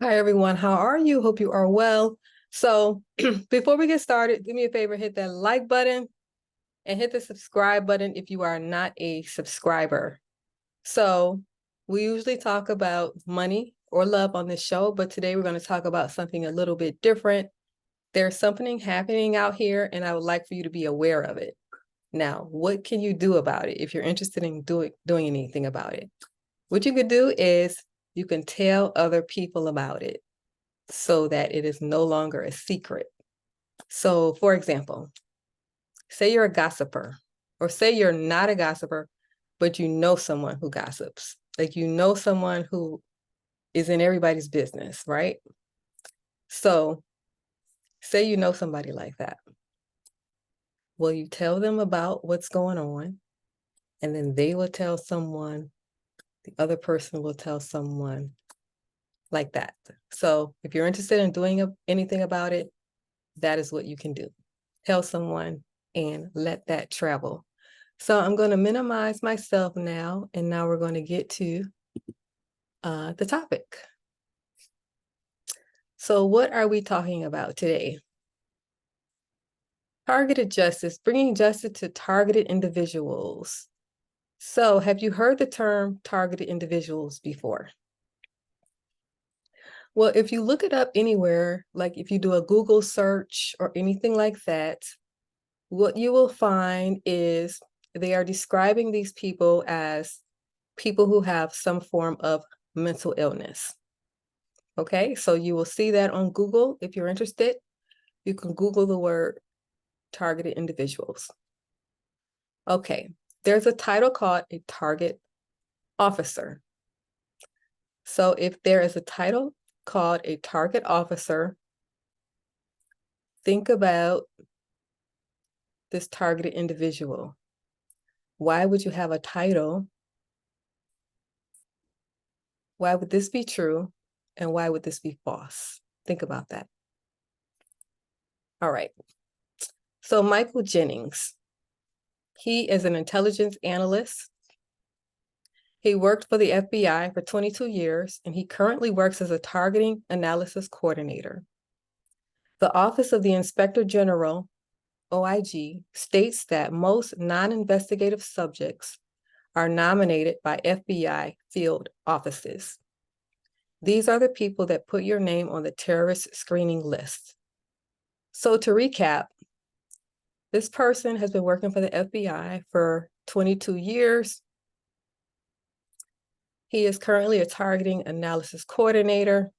Hi, everyone. How are you? Hope you are well. So before we get started, do me a favor, hit that like button and hit the subscribe button if you are not a subscriber. So we usually talk about money or love on this show, but today we're going to talk about something a little bit different. There's something happening out here, and I would like for you to be aware of it. Now, what can you do about it if you're interested in doing anything about it? What you could do is you can tell other people about it, so that it is no longer a secret. So, for example, say you're a gossiper, or say you're not a gossiper, but you know someone who gossips. Like you know someone who is in everybody's business, right? So, say you know somebody like that. Well, you tell them about what's going on, and then they will tell someone, the other person will tell someone, like that. So, if you're interested in doing anything about it, that is what you can do. Tell someone and let that travel. So I'm going to minimize myself now, and now we're going to get to the topic. So what are we talking about today? Targeted justice, bringing justice to targeted individuals. So have you heard the term targeted individuals before? Well, if you look it up anywhere, like if you do a Google search or anything like that, what you will find is they are describing these people as people who have some form of mental illness. Okay, so you will see that on Google. If you're interested, you can Google the word targeted individuals. Okay, there's a title called a target officer. So if there is a title called a target officer, think about this targeted individual. Why would you have a title? Why would this be true? And why would this be false? Think about that. All right. So Michael Jennings, he is an intelligence analyst. He worked for the FBI for 22 years, and he currently works as a targeting analysis coordinator. The Office of the Inspector General, OIG, states that most non-investigative subjects are nominated by FBI field offices. These are the people that put your name on the terrorist screening list. So to recap, this person has been working for the FBI for 22 years. He is currently a targeting analysis coordinator.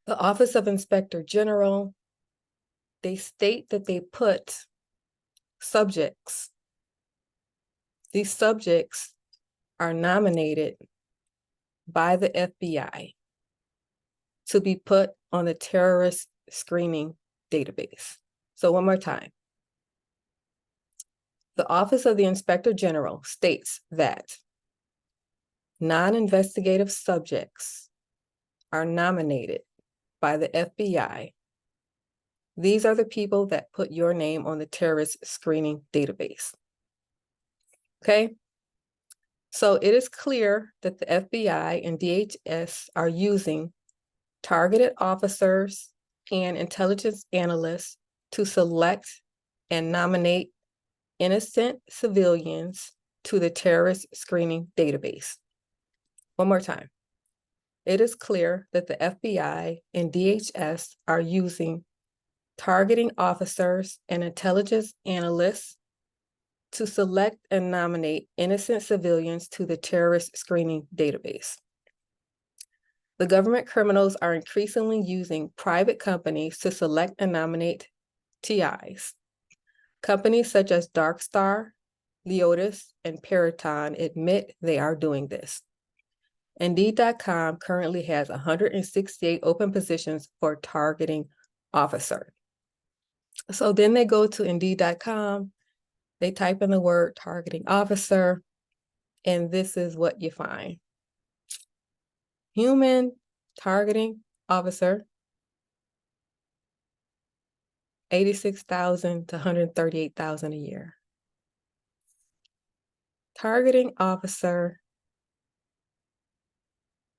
The Office of Inspector General, they state that they put subjects. These subjects are nominated by the FBI to be put on the terrorist screening database. So one more time. The Office of the Inspector General states that non-investigative subjects are nominated by the FBI. These are the people that put your name on the terrorist screening database. Okay? So it is clear that the FBI and DHS are using targeted officers and intelligence analysts to select and nominate innocent civilians to the terrorist screening database. One more time. It is clear that the FBI and DHS are using targeting officers and intelligence analysts to select and nominate innocent civilians to the terrorist screening database. The government criminals are increasingly using private companies to select and nominate TIs. Companies such as Darkstar, Leotis, and Peraton admit they are doing this. Indeed.com currently has 168 open positions for targeting officer. So then they go to Indeed.com, they type in the word targeting officer, and this is what you find. Human targeting officer, 86,000 to 138,000 a year. Targeting officer,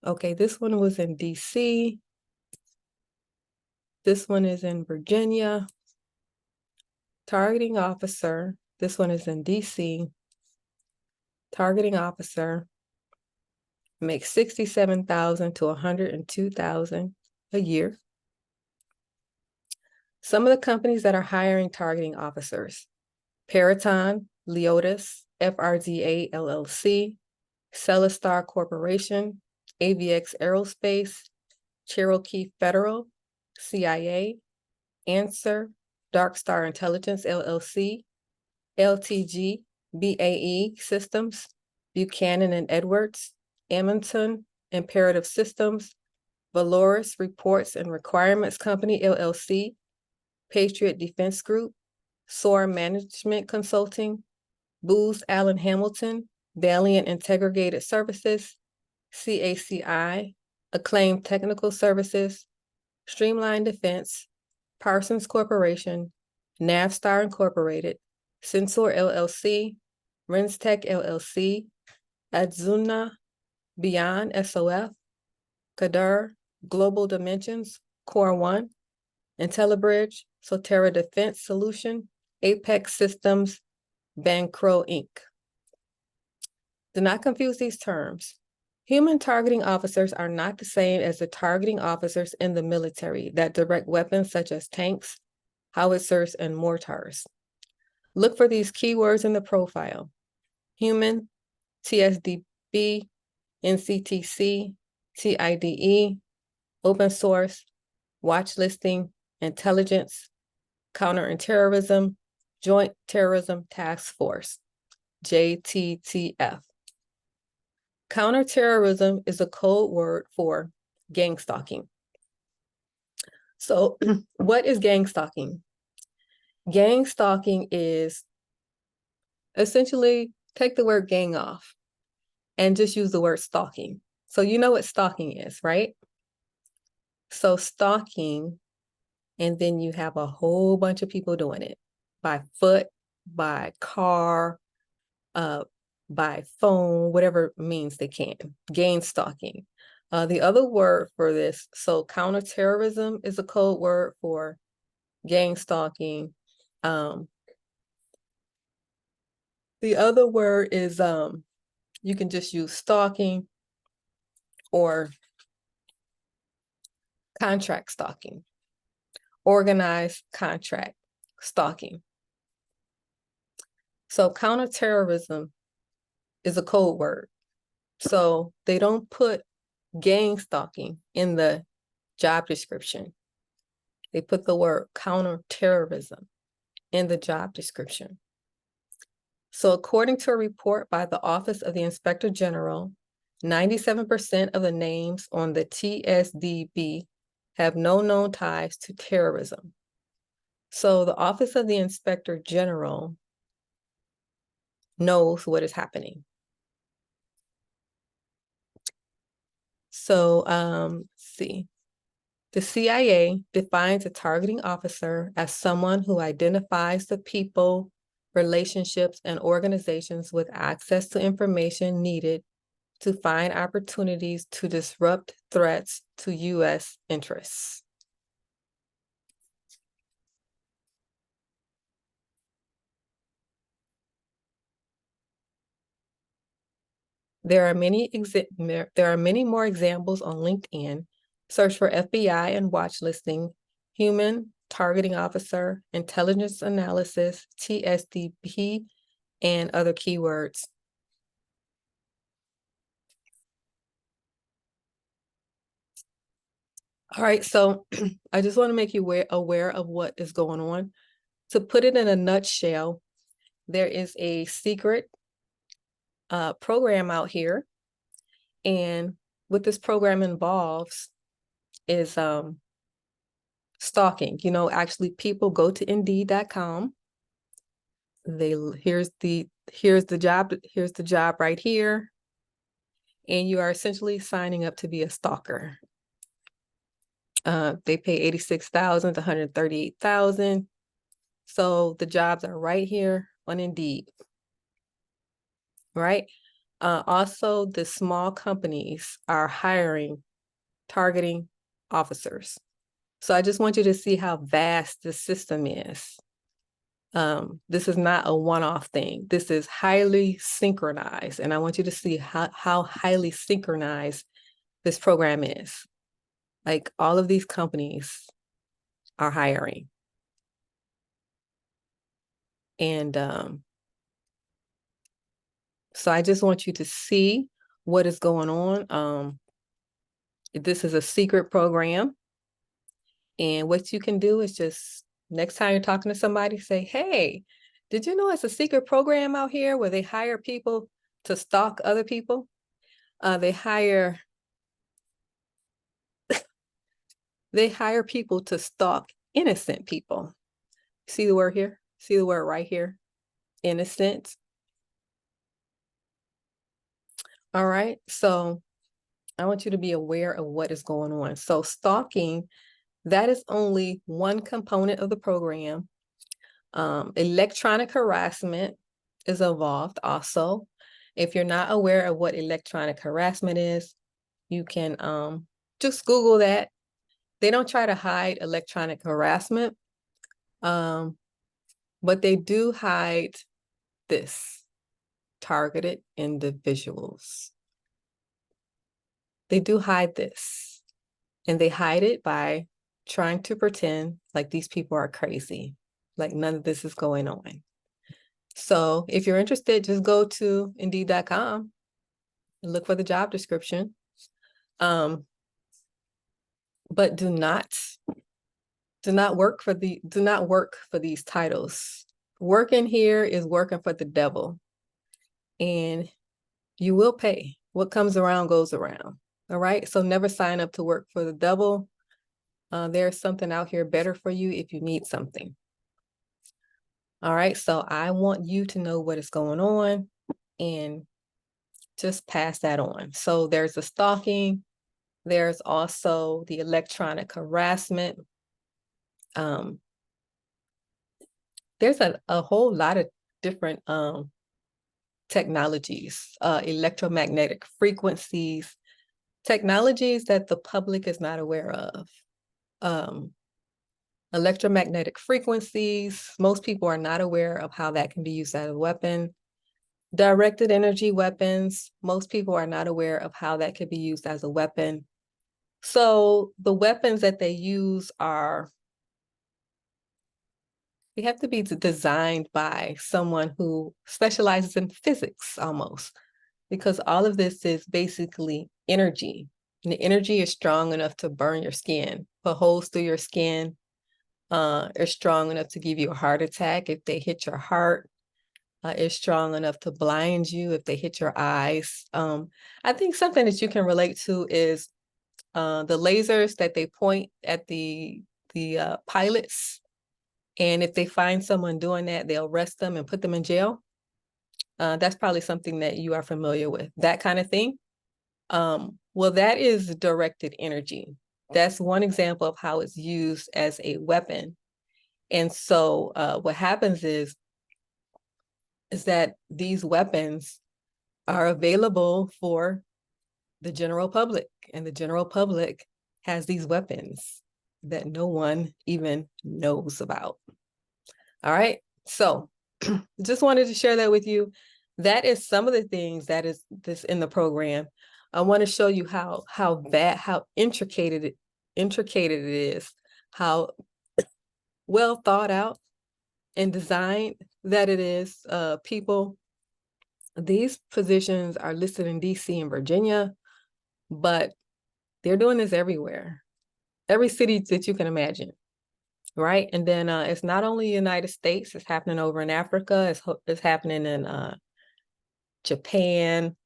Okay, this one was in DC. This one is in Virginia. Targeting officer. This one is in DC. Targeting officer makes $67,000 to $102,000 a year. Some of the companies that are hiring targeting officers: Peraton, Leotis, FRDA LLC, Celestar Corporation, AVX Aerospace, Cherokee Federal, CIA, Answer, Dark Star Intelligence LLC, LTG, BAE Systems, Buchanan and Edwards, Amundsen, Imperative Systems, Valoris Reports and Requirements Company LLC, Patriot Defense Group, SOAR Management Consulting, Booz Allen Hamilton, Valiant Integrated Services, CACI, Acclaimed Technical Services, Streamline Defense, Parsons Corporation, Navstar Incorporated, Sensor LLC, Renstech LLC, Adzuna, Beyond SOF, Kadar, Global Dimensions, Core One, IntelliBridge, Sotera Defense Solution, Apex Systems, Bancro Inc. Do not confuse these terms. Human targeting officers are not the same as the targeting officers in the military that direct weapons such as tanks, howitzers, and mortars. Look for these keywords in the profile: human, TSDB, NCTC, TIDE, open source, watch listing, intelligence, counterterrorism, Joint Terrorism Task Force, JTTF. Counterterrorism is a code word for gang stalking. So what is gang stalking? Gang stalking is essentially, take the word gang off and just use the word stalking. So you know what stalking is, right? So stalking, and then you have a whole bunch of people doing it by foot, by car, by phone, whatever means they can. Gang stalking. The other word for this, so counterterrorism is a code word for gang stalking. The other word is, you can just use stalking or contract stalking, organized contract stalking. So counterterrorism is a code word. So they don't put gang stalking in the job description. They put the word counterterrorism in the job description. So according to a report by the Office of the Inspector General, 97% of the names on the TSDB have no known ties to terrorism. So the Office of the Inspector General knows what is happening. So let's see. The CIA defines a targeting officer as someone who identifies the people, relationships, and organizations with access to information needed to find opportunities to disrupt threats to U.S. interests. There are many more examples on LinkedIn. Search for FBI and watch listing, human targeting officer, intelligence analysis, TSDP, and other keywords. All right, so I just want to make you aware of what is going on. To put it in a nutshell, there is a secret program out here, and what this program involves is stalking. You know, actually people go to Indeed.com. Here's the job right here, and you are essentially signing up to be a stalker. They pay $86,000 to $138,000. So the jobs are right here on Indeed, right? Also, the small companies are hiring targeting officers. So I just want you to see how vast the system is. This is not a one-off thing. This is highly synchronized. And I want you to see how highly synchronized this program is. Like all of these companies are hiring. And so I just want you to see what is going on. This is a secret program. And what you can do is just next time you're talking to somebody, say, hey, did you know it's a secret program out here where they hire people to stalk other people? They hire people to stalk innocent people. See the word here? See the word right here? Innocent. All right. So I want you to be aware of what is going on. So stalking, that is only one component of the program. Electronic harassment is involved also. If you're not aware of what electronic harassment is, you can just Google that. They don't try to hide electronic harassment, but they do hide this: targeted individuals. They do hide this, and they hide it by trying to pretend like these people are crazy, like none of this is going on. So if you're interested, just go to Indeed.com and look for the job description. But do not work for these titles. Working here is working for the devil, and you will pay. What comes around goes around. All right. So never sign up to work for the devil. There's something out here better for you if you need something. All right. So I want you to know what is going on and just pass that on. So there's the stalking. There's also the electronic harassment. There's a whole lot of different technologies, electromagnetic frequencies, technologies that the public is not aware of. Electromagnetic frequencies, most people are not aware of how that can be used as a weapon. Directed energy weapons, most people are not aware of how that could be used as a weapon. So the weapons that they use they have to be designed by someone who specializes in physics almost, because all of this is basically energy. And the energy is strong enough to burn your skin, put holes through your skin. It's strong enough to give you a heart attack if they hit your heart. It's strong enough to blind you if they hit your eyes. I think something that you can relate to is the lasers that they point at the pilots. And if they find someone doing that, they'll arrest them and put them in jail. That's probably something that you are familiar with, that kind of thing. Well, that is directed energy. That's one example of how it's used as a weapon. And so what happens is that these weapons are available for the general public, and the general public has these weapons that no one even knows about. All right, so just wanted to share that with you. That is some of the things that is this in the program. I want to show you how intricate it is, how well thought out and designed that it is. These positions are listed in DC and Virginia, but they're doing this everywhere, every city that you can imagine, right? And then it's not only the United States, it's happening over in Africa, it's happening in Japan,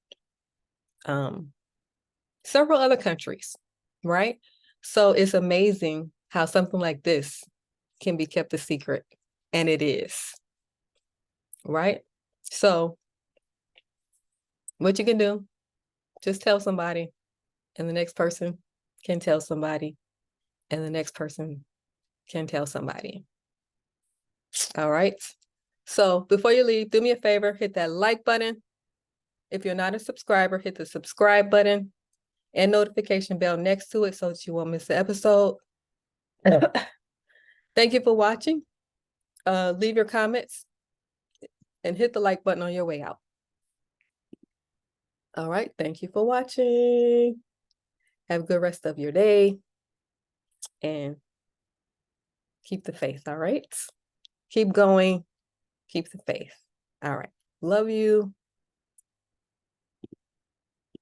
several other countries, right? So it's amazing how something like this can be kept a secret, and it is, right? So what you can do, just tell somebody, and the next person can tell somebody, and the next person can tell somebody. All right. So before you leave, do me a favor, hit that like button If you're not a subscriber, hit the subscribe button and notification bell next to it so that you won't miss the episode. Thank you for watching. Leave your comments and hit the like button on your way out. All right, thank you for watching. Have a good rest of your day and keep the faith, all right? Keep going, keep the faith. All right, love you.